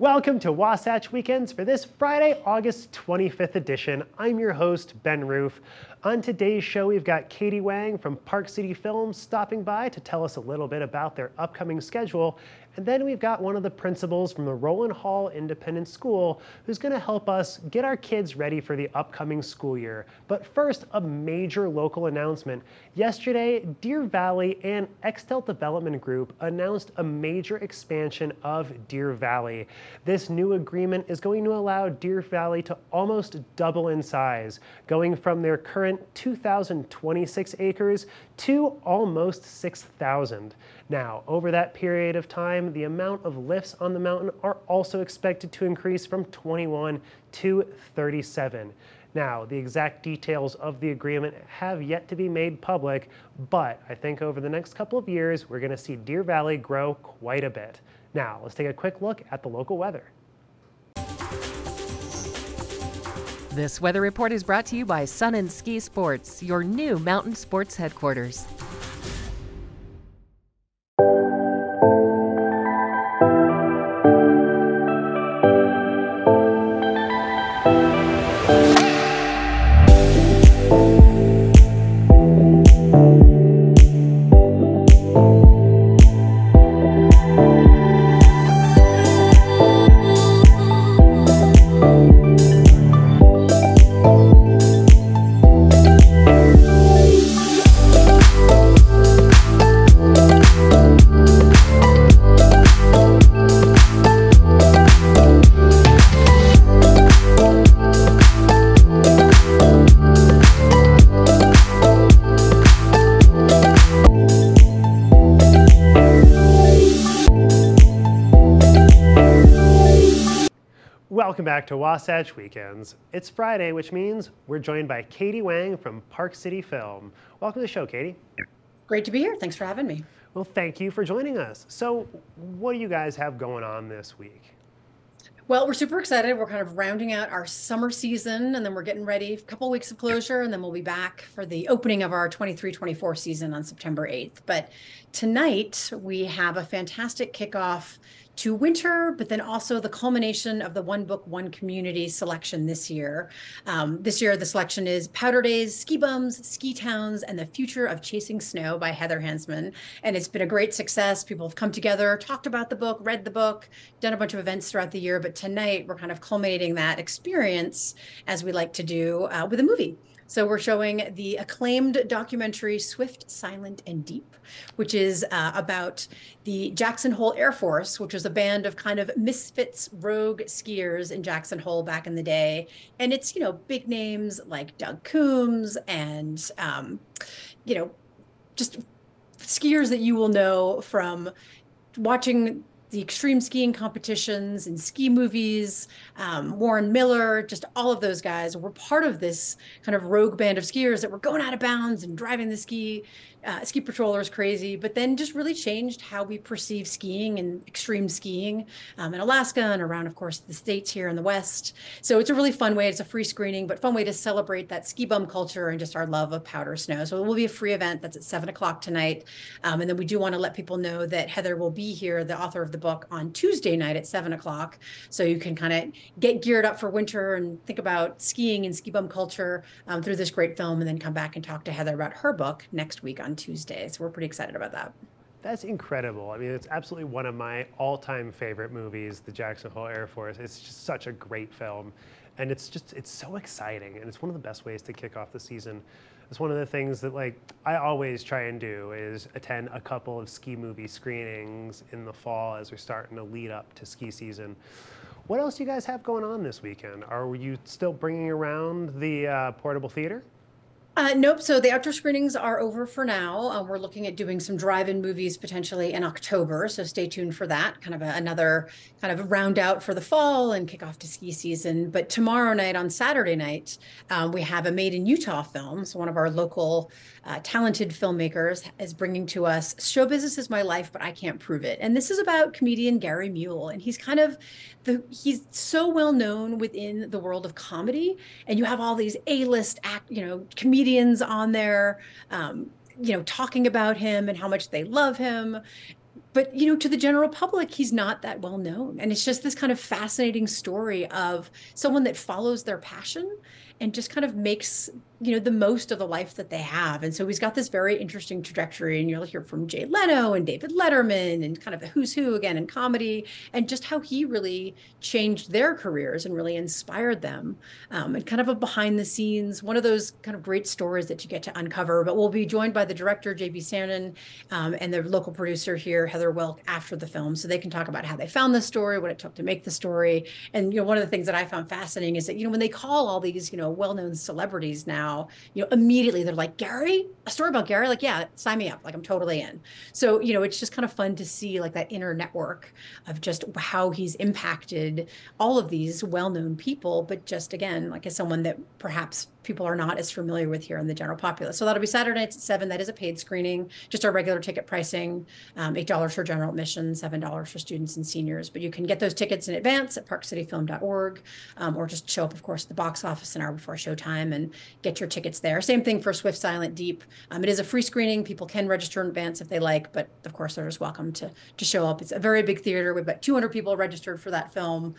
Welcome to Wasatch Weekends for this Friday, August 25th edition. I'm your host, Ben Roof. On today's show, we've got Katie Wang from Park City Films stopping by to tell us a little bit about their upcoming schedule. And then we've got one of the principals from the Rowland Hall Independent School who's going to help us get our kids ready for the upcoming school year. But first, a major local announcement. Yesterday, Deer Valley and Extelt Development Group announced a major expansion of Deer Valley. This new agreement is going to allow Deer Valley to almost double in size, going from their current 2,026 acres to almost 6,000. Now, over that period of time, the amount of lifts on the mountain are also expected to increase from 21 to 37. Now, the exact details of the agreement have yet to be made public, but I think over the next couple of years, we're going to see Deer Valley grow quite a bit. Now, let's take a quick look at the local weather. This weather report is brought to you by Sun and Ski Sports, your new mountain sports headquarters. Welcome back to Wasatch Weekends. It's Friday, which means we're joined by Katie Wang from Park City Film. Welcome to the show, Katie. Great to be here. Thanks for having me. Well, thank you for joining us. So what do you guys have going on this week? Well, we're super excited. We're kind of rounding out our summer season, and then we're getting ready, a couple of weeks of closure, and then we'll be back for the opening of our 23-24 season on September 8th. But tonight, we have a fantastic kickoff to winter, but then also the culmination of the One Book, One Community selection this year. This year, the selection is Powder Days, Ski Bums, Ski Towns, and the Future of Chasing Snow by Heather Hansman. And it's been a great success. People have come together, talked about the book, read the book, done a bunch of events throughout the year. But tonight, we're kind of culminating that experience, as we like to do, with a movie. So we're showing the acclaimed documentary Swift, Silent, and Deep, which is about the Jackson Hole Air Force, which was a band of kind of misfits, rogue skiers in Jackson Hole back in the day. And it's, big names like Doug Coombs and, just skiers that you will know from watching the extreme skiing competitions and ski movies, Warren Miller, just all of those guys were part of this kind of rogue band of skiers that were going out of bounds and driving the ski patrollers crazy, but then just really changed how we perceive skiing and extreme skiing in Alaska and around, of course, the States here in the West. So it's a really fun way. It's a free screening, but fun way to celebrate that ski bum culture and just our love of powder snow. So it will be a free event that's at 7 o'clock tonight. And then we do want to let people know that Heather will be here, the author of the book, on Tuesday night at 7 o'clock. So you can kind of get geared up for winter and think about skiing and ski bum culture through this great film, and then come back and talk to Heather about her book next week on Tuesday. So we're pretty excited about that. That's incredible. I mean, it's absolutely one of my all-time favorite movies, the Jackson Hole Air Force. It's just such a great film. And it's so exciting. And it's one of the best ways to kick off the season. It's one of the things that I always try and do is attend a couple of ski movie screenings in the fall as we're starting to lead up to ski season. What else do you guys have going on this weekend? Are you still bringing around the portable theater? Nope. So the outdoor screenings are over for now. We're looking at doing some drive-in movies potentially in October. So stay tuned for that. Kind of another kind of round out for the fall and kick off to ski season. But tomorrow night, on Saturday night, we have a Made in Utah film. So one of our local talented filmmakers is bringing to us Show Business is My Life, but I Can't Prove It. And this is about comedian Gary Mule. And he's kind of he's so well known within the world of comedy. And you have all these A-list comedians on there, talking about him and how much they love him. but to the general public, he's not that well known. And it's just this kind of fascinating story of someone that follows their passion and just kind of makes the most of the life that they have. And so he's got this very interesting trajectory, and you'll hear from Jay Leno and David Letterman and kind of the who's who again in comedy, and just how he really changed their careers and really inspired them, and kind of a behind the scenes, one of those kind of great stories that you get to uncover. But we'll be joined by the director, JB Sanon, and the local producer here, Heather Welk, after the film, so they can talk about how they found the story, what it took to make the story. And one of the things that I found fascinating is that when they call all these well-known celebrities now, immediately they're like, Gary, a story about Gary, like, yeah, sign me up, like I'm totally in. So it's just kind of fun to see like that inner network of just how he's impacted all of these well-known people, but just again, like as someone that perhaps people are not as familiar with here in the general populace. So that'll be Saturday nights at 7. That is a paid screening, just our regular ticket pricing, $8 for general admission, $7 for students and seniors. But you can get those tickets in advance at parkcityfilm.org, or just show up, of course, at the box office an hour before showtime and get your tickets there. Same thing for Swift, Silent, Deep. It is a free screening. People can register in advance if they like, but of course they're just welcome to show up. It's a very big theater. We've got 200 people registered for that film,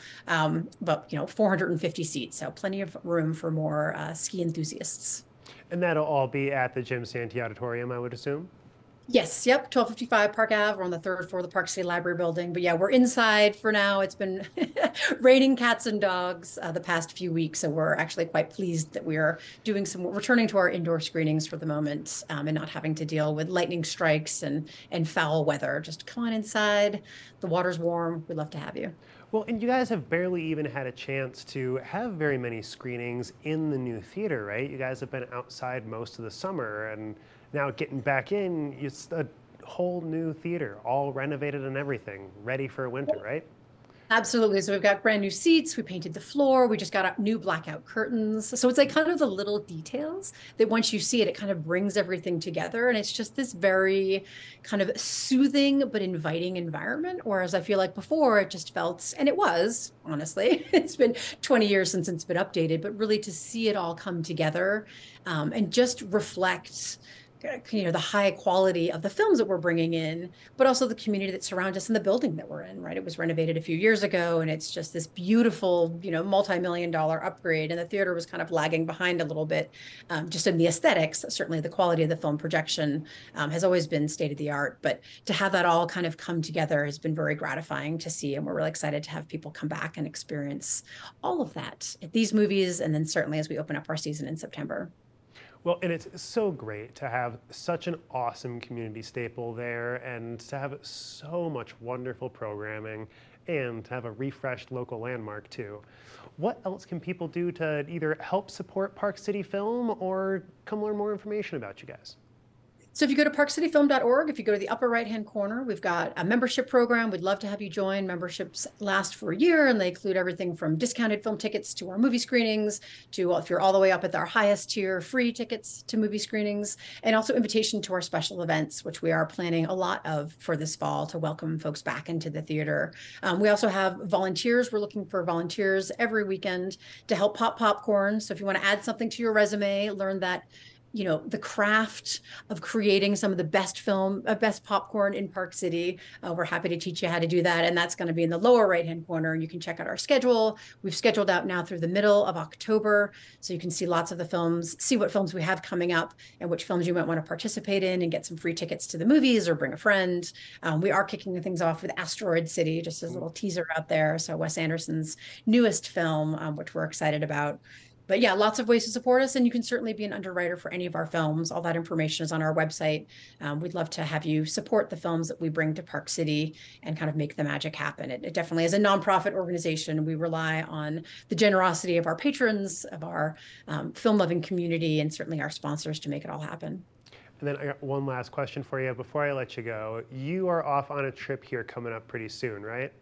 but 450 seats, so plenty of room for more ski enthusiasts. And that'll all be at the Jim Santee Auditorium, I would assume? Yes, yep, 1255 Park Ave. We're on the 3rd floor of the Park City Library building. But yeah, we're inside for now. It's been raining cats and dogs the past few weeks, so we're actually quite pleased that we are returning to our indoor screenings for the moment, and not having to deal with lightning strikes and foul weather. Just come on inside. The water's warm. We'd love to have you. Well, and you guys have barely even had a chance to have very many screenings in the new theater, right? You guys have been outside most of the summer, and now getting back in, it's a whole new theater, all renovated and everything, ready for winter, right? Absolutely. So we've got brand new seats. We painted the floor. We just got new blackout curtains. So it's like kind of the little details that once you see it, it kind of brings everything together. And it's just this very kind of soothing but inviting environment. Whereas I feel like before it just felt, and it was, honestly, it's been 20 years since it's been updated, but really to see it all come together, and just reflect the high quality of the films that we're bringing in, but also the community that surrounds us in the building that we're in, right? It was renovated a few years ago, and it's just this beautiful, multi-million-dollar upgrade. And the theater was kind of lagging behind a little bit, just in the aesthetics. Certainly the quality of the film projection has always been state of the art, but to have that all kind of come together has been very gratifying to see. And we're really excited to have people come back and experience all of that at these movies. And then certainly as we open up our season in September. Well, and it's so great to have such an awesome community staple there, and to have so much wonderful programming, and to have a refreshed local landmark too. What else can people do to either help support Park City Film or come learn more information about you guys? So if you go to parkcityfilm.org, if you go to the upper right-hand corner, we've got a membership program. We'd love to have you join. Memberships last for a year, and they include everything from discounted film tickets to our movie screenings, to, if you're all the way up at our highest tier, free tickets to movie screenings, and also invitation to our special events, which we are planning a lot of for this fall to welcome folks back into the theater. We also have volunteers. We're looking for volunteers every weekend to help pop popcorn. So if you want to add something to your resume, learn that the craft of creating some of the best best popcorn in Park City. We're happy to teach you how to do that. And that's going to be in the lower right-hand corner. And you can check out our schedule. We've scheduled out now through the middle of October. So you can see lots of the films, see what films we have coming up and which films you might want to participate in, and get some free tickets to the movies or bring a friend. We are kicking things off with Asteroid City, just as a little teaser out there. So Wes Anderson's newest film, which we're excited about. But yeah, lots of ways to support us, and you can certainly be an underwriter for any of our films. All that information is on our website. We'd love to have you support the films that we bring to Park City and kind of make the magic happen. It definitely is a nonprofit organization. We rely on the generosity of our patrons, of our film-loving community, and certainly our sponsors to make it all happen. And then I got one last question for you before I let you go. You are off on a trip here coming up pretty soon, right?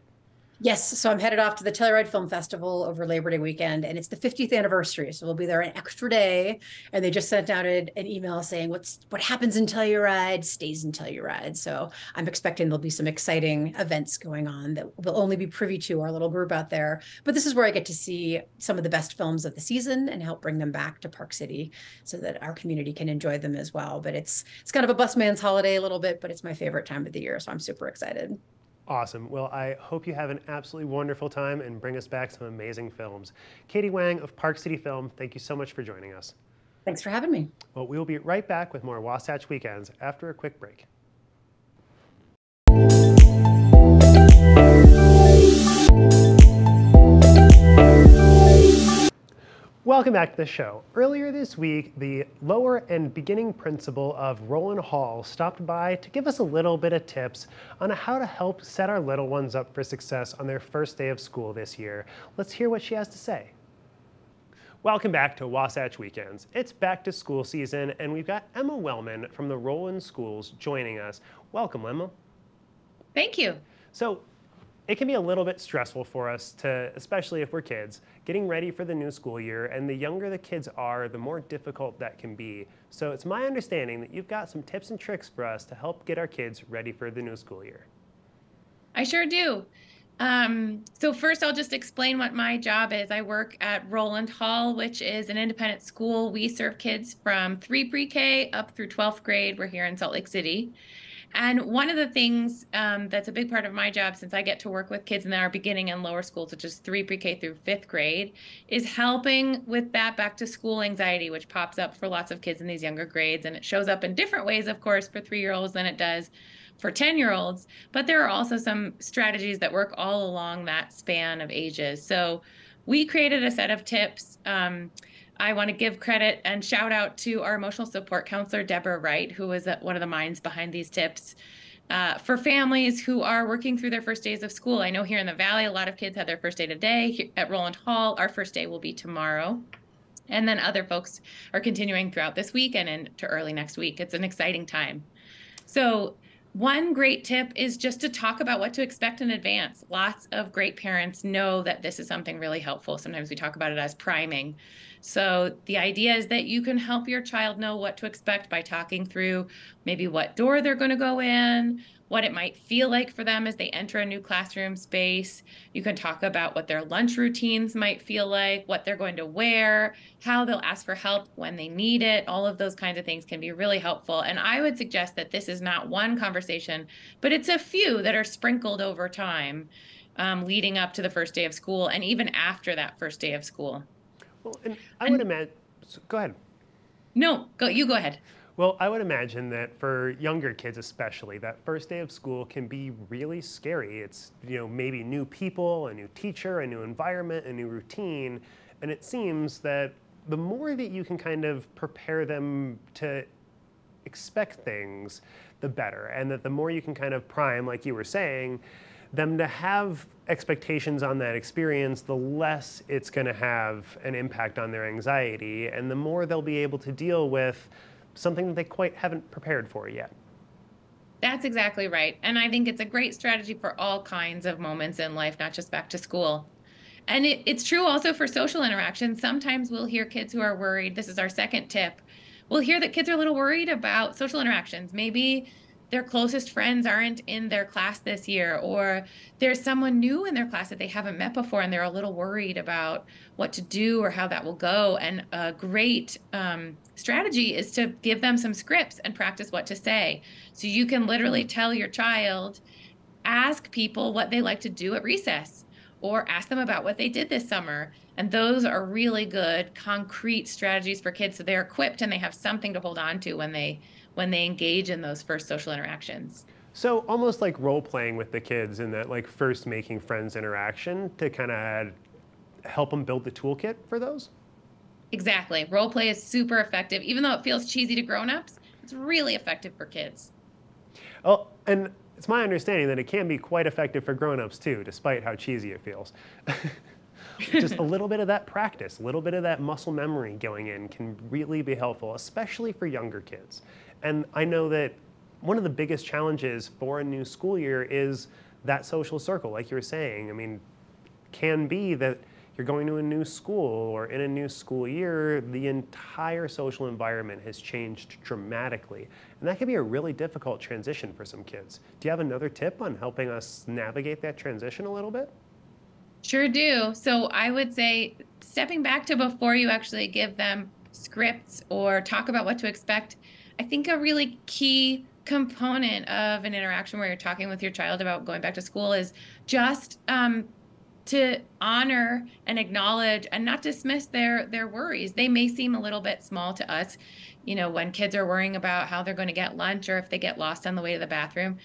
Yes, so I'm headed off to the Telluride Film Festival over Labor Day weekend, and it's the 50th anniversary. So we'll be there an extra day. And they just sent out an email saying what happens in Telluride stays in Telluride. So I'm expecting there'll be some exciting events going on that we'll only be privy to, our little group out there. But this is where I get to see some of the best films of the season and help bring them back to Park City so that our community can enjoy them as well. But it's kind of a busman's holiday a little bit, but it's my favorite time of the year. So I'm super excited. Awesome. Well, I hope you have an absolutely wonderful time and bring us back some amazing films. Katie Wang of Park City Film, thank you so much for joining us. Thanks for having me. Well, we will be right back with more Wasatch Weekends after a quick break. Welcome back to the show. Earlier this week, the lower and beginning principal of Rowland Hall stopped by to give us a little bit of tips on how to help set our little ones up for success on their first day of school this year. Let's hear what she has to say. Welcome back to Wasatch Weekends. It's back to school season, and we've got Emma Wellman from the Rowland Schools joining us. Welcome, Emma. Thank you. So, it can be a little bit stressful for us to, especially if we're kids, getting ready for the new school year, and the younger the kids are, the more difficult that can be. So it's my understanding that you've got some tips and tricks for us to help get our kids ready for the new school year. I sure do. So first I'll just explain what my job is. I work at Rowland Hall, which is an independent school. We serve kids from 3 pre-K up through 12th grade. We're here in Salt Lake City. And one of the things that's a big part of my job, since I get to work with kids in our beginning and lower schools, which is 3 pre-K through 5th grade, is helping with that back to school anxiety, which pops up for lots of kids in these younger grades. And it shows up in different ways, of course, for 3-year-olds than it does for 10-year-olds. But there are also some strategies that work all along that span of ages. So we created a set of tips. I want to give credit and shout out to our emotional support counselor, Deborah Wright, who was one of the minds behind these tips for families who are working through their first days of school. I know here in the Valley, a lot of kids had their first day today. Here at Rowland Hall, our first day will be tomorrow. And then other folks are continuing throughout this week and into early next week. It's an exciting time. So one great tip is just to talk about what to expect in advance. Lots of great parents know that this is something really helpful. Sometimes we talk about it as priming. So the idea is that you can help your child know what to expect by talking through maybe what door they're going to go in, what it might feel like for them as they enter a new classroom space. You can talk about what their lunch routines might feel like, what they're going to wear, how they'll ask for help when they need it. All of those kinds of things can be really helpful. And I would suggest that this is not one conversation, but it's a few that are sprinkled over time leading up to the first day of school and even after that first day of school. Well, and I would imagine, go ahead. No, you go ahead. Well, I would imagine that for younger kids especially, that first day of school can be really scary. It's, maybe new people, a new teacher, a new environment, a new routine. And it seems that the more that you can kind of prepare them to expect things, the better. And that the more you can kind of prime, like you were saying, them to have expectations on that experience, the less it's going to have an impact on their anxiety, and the more they'll be able to deal with something that they quite haven't prepared for yet. That's exactly right. And I think it's a great strategy for all kinds of moments in life, not just back to school. And it's true also for social interactions. Sometimes we'll hear kids who are worried. This is our second tip. We'll hear that kids are a little worried about social interactions. Maybe their closest friends aren't in their class this year, or there's someone new in their class that they haven't met before and they're a little worried about what to do or how that will go. And a great strategy is to give them some scripts and practice what to say. So you can literally tell your child, ask people what they like to do at recess, or ask them about what they did this summer. And those are really good, concrete strategies for kids so they're equipped and they have something to hold on to when they engage in those first social interactions. So almost like role playing with the kids in that like first making friends interaction to kind of help them build the toolkit for those? Exactly. Role play is super effective. Even though it feels cheesy to grown-ups, it's really effective for kids. Oh, and it's my understanding that it can be quite effective for grown-ups too, despite how cheesy it feels. Just a little bit of that practice, a little bit of that muscle memory going in can really be helpful, especially for younger kids. And I know that one of the biggest challenges for a new school year is that social circle, like you were saying. I mean, can be that you're going to a new school or in a new school year, the entire social environment has changed dramatically. And that can be a really difficult transition for some kids. Do you have another tip on helping us navigate that transition a little bit? Sure do. So I would say stepping back to before you actually give them scripts or talk about what to expect, I think a really key component of an interaction where you're talking with your child about going back to school is just to honor and acknowledge and not dismiss their worries. They may seem a little bit small to us, when kids are worrying about how they're going to get lunch or if they get lost on the way to the bathroom.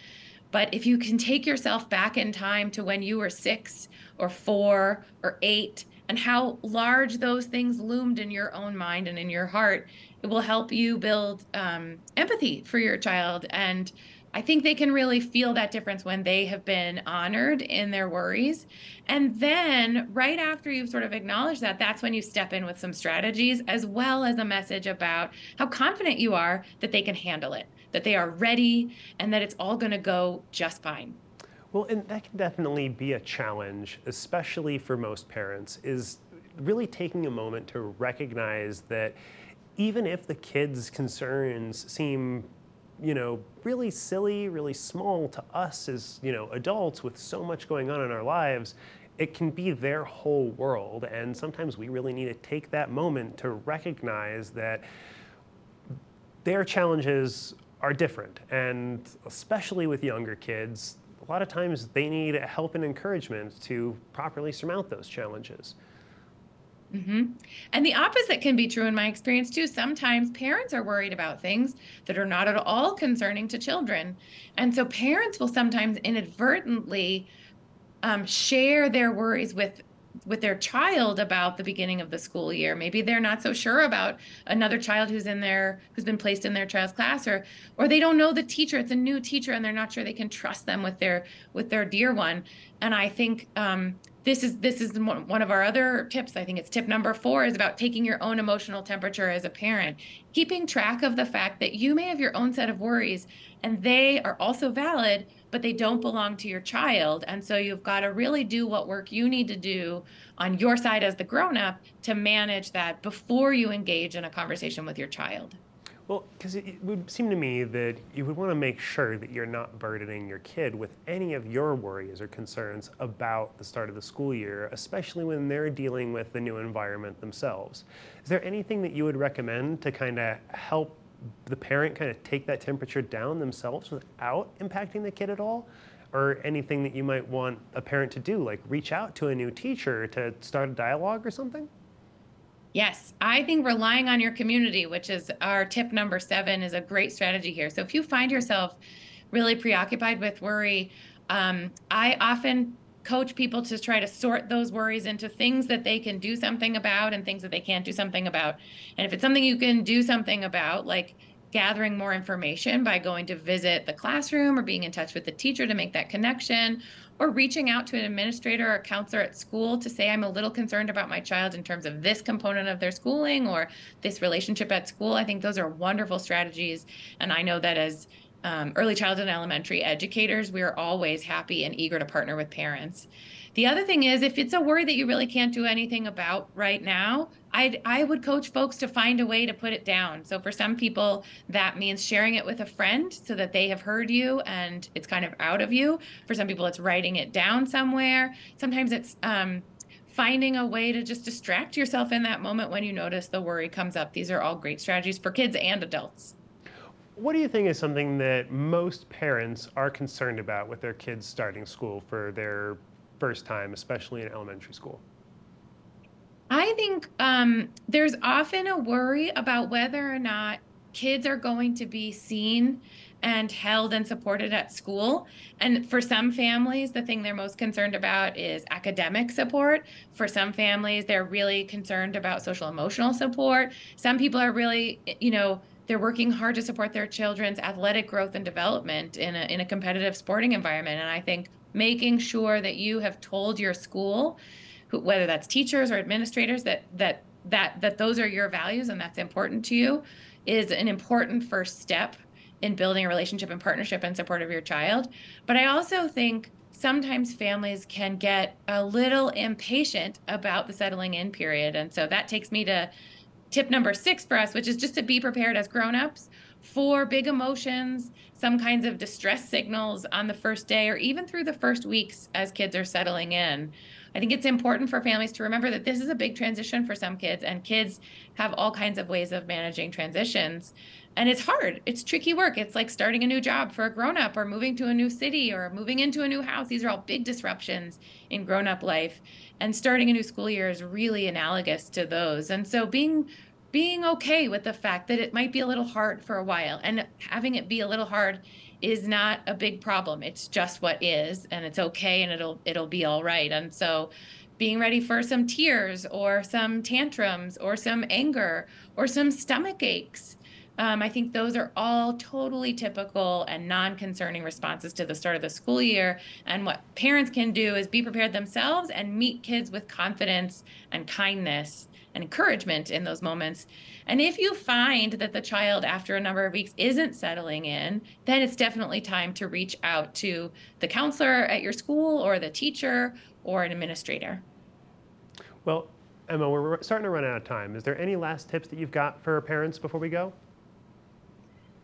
But if you can take yourself back in time to when you were 6 or 4 or 8 and how large those things loomed in your own mind and in your heart, it will help you build empathy for your child. And I think they can really feel that difference when they have been honored in their worries. And then right after you've sort of acknowledged that, that's when you step in with some strategies as well as a message about how confident you are that they can handle it, that they are ready, and that it's all going to go just fine. Well, and that can definitely be a challenge, especially for most parents, is really taking a moment to recognize that even if the kids' concerns seem really silly, really small to us as, adults with so much going on in our lives, it can be their whole world. And sometimes we really need to take that moment to recognize that their challenges are different. And especially with younger kids, a lot of times they need help and encouragement to properly surmount those challenges. Mm-hmm. And the opposite can be true in my experience too. Sometimes parents are worried about things that are not at all concerning to children. And so parents will sometimes inadvertently share their worries with their child about the beginning of the school year. Maybe they're not so sure about another child who's been placed in their child's class, or they don't know the teacher. It's a new teacher and they're not sure they can trust them with their dear one. And I think this is one of our other tips. I think it's tip number 4 is about taking your own emotional temperature as a parent, keeping track of the fact that you may have your own set of worries and they are also valid, but they don't belong to your child. And so you've got to really do what work you need to do on your side as the grown-up to manage that before you engage in a conversation with your child. Well, because it would seem to me that you would want to make sure that you're not burdening your kid with any of your worries or concerns about the start of the school year, especially when they're dealing with the new environment themselves. Is there anything that you would recommend to kind of help the parent kind of take that temperature down themselves without impacting the kid at all? Or anything that you might want a parent to do, like reach out to a new teacher to start a dialogue or something? Yes, I think relying on your community, which is our tip number 7, is a great strategy here. So if you find yourself really preoccupied with worry, I often coach people to try to sort those worries into things that they can do something about and things that they can't do something about. And if it's something you can do something about, like gathering more information by going to visit the classroom or being in touch with the teacher to make that connection, or reaching out to an administrator or a counselor at school to say, I'm a little concerned about my child in terms of this component of their schooling or this relationship at school. I think those are wonderful strategies. And I know that as early childhood and elementary educators, we are always happy and eager to partner with parents. The other thing is, if it's a worry that you really can't do anything about right now, I would coach folks to find a way to put it down. So for some people, that means sharing it with a friend so that they have heard you and it's kind of out of you. For some people, it's writing it down somewhere. Sometimes it's finding a way to just distract yourself in that moment when you notice the worry comes up. These are all great strategies for kids and adults. What do you think is something that most parents are concerned about with their kids starting school for their first time, especially in elementary school? I think there's often a worry about whether or not kids are going to be seen and held and supported at school. And for some families, the thing they're most concerned about is academic support. For some families, they're really concerned about social emotional support. Some people are really, they're working hard to support their children's athletic growth and development in a competitive sporting environment. And I think making sure that you have told your school, whether that's teachers or administrators, that those are your values and that's important to you, is an important first step in building a relationship and partnership and support of your child. But I also think sometimes families can get a little impatient about the settling in period. And so that takes me to tip number 6 for us, which is just to be prepared as grownups for big emotions, some kinds of distress signals on the first day, or even through the first weeks as kids are settling in. I think it's important for families to remember that this is a big transition for some kids, and kids have all kinds of ways of managing transitions. And it's hard. It's tricky work. It's like starting a new job for a grown-up, or moving to a new city, or moving into a new house. These are all big disruptions in grown-up life. And starting a new school year is really analogous to those. And so being okay with the fact that it might be a little hard for a while, and having it be a little hard is not a big problem. It's just what is, and it's okay, and it'll be all right. And so being ready for some tears, or some tantrums, or some anger, or some stomach aches. I think those are all totally typical and non-concerning responses to the start of the school year. And what parents can do is be prepared themselves and meet kids with confidence and kindness and encouragement in those moments. And if you find that the child after a number of weeks isn't settling in, then it's definitely time to reach out to the counselor at your school, or the teacher, or an administrator. Well, Emma, we're starting to run out of time. Is there any last tips that you've got for parents before we go?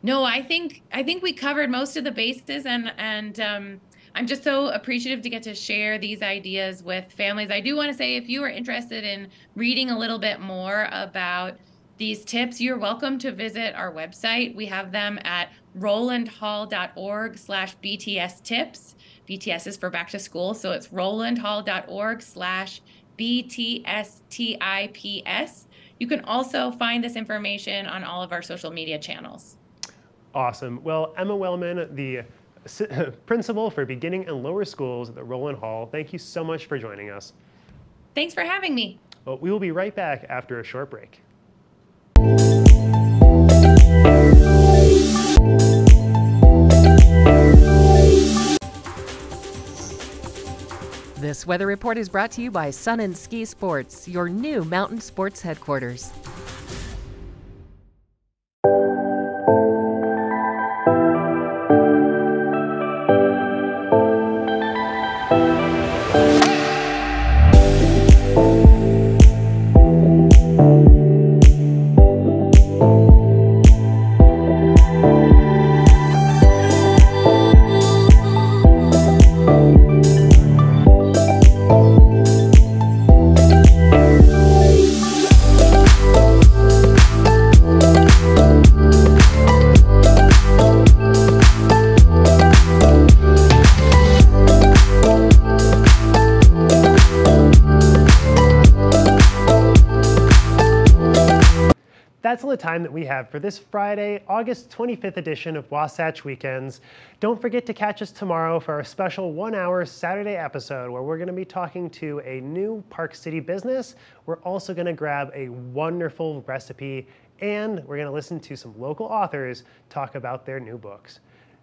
No, I think we covered most of the bases, and I'm just so appreciative to get to share these ideas with families. I do want to say, if you are interested in reading a little bit more about these tips, you're welcome to visit our website. We have them at rowlandhall.org/BTS tips. BTS is for back to school, so it's rowlandhall.org/BTS TIPS. You can also find this information on all of our social media channels. Awesome. Well, Emma Wellman, the principal for beginning and lower schools at the Rowland Hall, thank you so much for joining us. Thanks for having me. Well, we will be right back after a short break. This weather report is brought to you by Sun and Ski Sports, your new mountain sports headquarters. That's all the time that we have for this Friday, August 25th edition of Wasatch Weekends. Don't forget to catch us tomorrow for our special 1-hour Saturday episode, where we're going to be talking to a new Park City business. We're also going to grab a wonderful recipe, and we're going to listen to some local authors talk about their new books.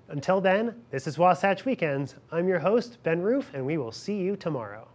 Until then, this is Wasatch Weekends. I'm your host, Ben Roof, and we will see you tomorrow.